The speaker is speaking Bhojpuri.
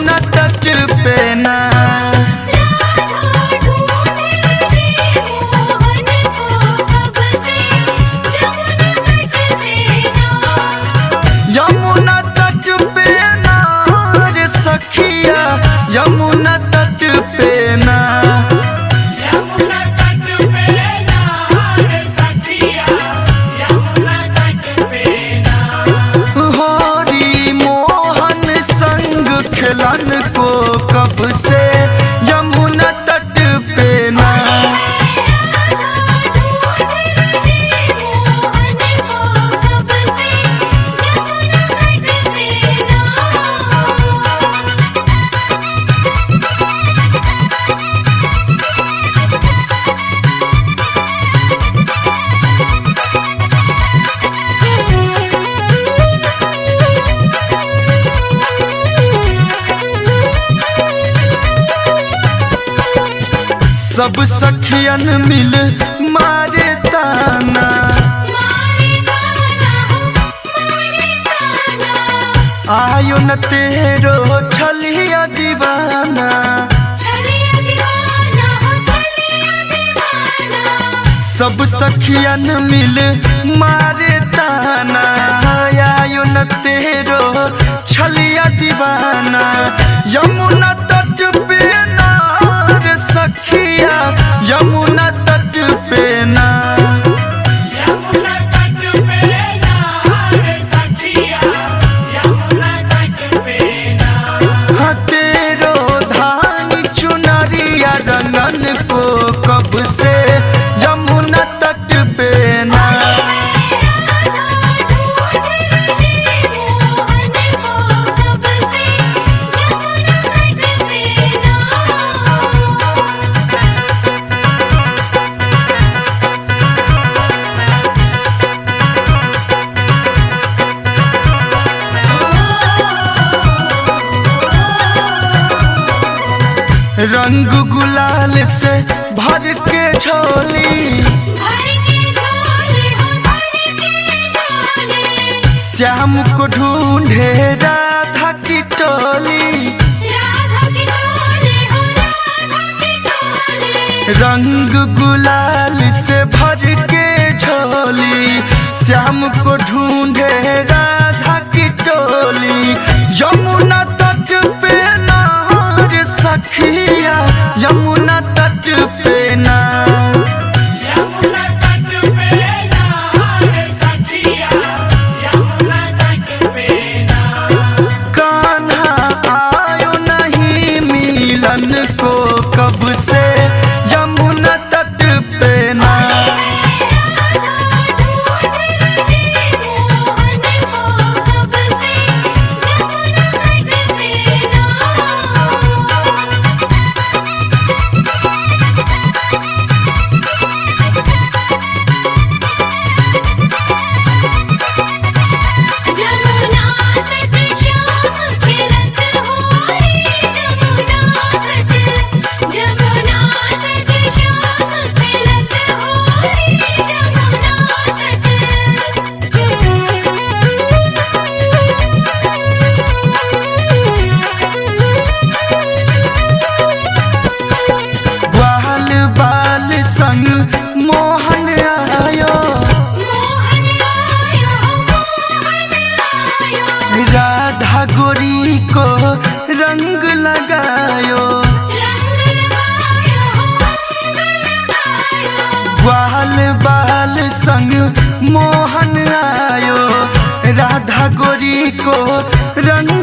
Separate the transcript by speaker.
Speaker 1: यमुना तट पे ना। यमुना तट पे ना रे सखिया, यमुना तट पे ना।
Speaker 2: यमुना तट पे ना रे सखिया, यमुना तट पे ना।
Speaker 1: हरि मोहन संग खेलन को कब से यमुना तट पे ना। सब सखियन मिल मारे ताना, आयो न तेरो छलिया दीवाना। सब सखियन मिल मारे ताना, आयो न तेरो छलिया दीवाना। यमुना तट पे ना रे सखिया, यमुना तट पे ना।
Speaker 2: यमुना तट पे ना रे सखिया, यमुना तट पे ना।
Speaker 1: हाँ तेरो धानी चुनरिया रंगन को कब से यमुना तट पे ना। रंग गुलाल से भर के झोली, श्याम को ढूंढे राधा की टोली। रंग गुलाल से भर के झोली, श्याम को ढूंढे राधा की टोली। यमुना तट पे ना रे सखिया, यमुना तट पे ना।
Speaker 2: यमुना तट पे ना रे सखिया, यमुना तट पे ना।
Speaker 1: कान्हा आयो नहीं मिलन को कब से यमुना तट पे ना। मोहन आयो, राधा गोरी को रंग लगायो। ग्वाल बाल संग मोहन आयो, राधा गोरी को रंग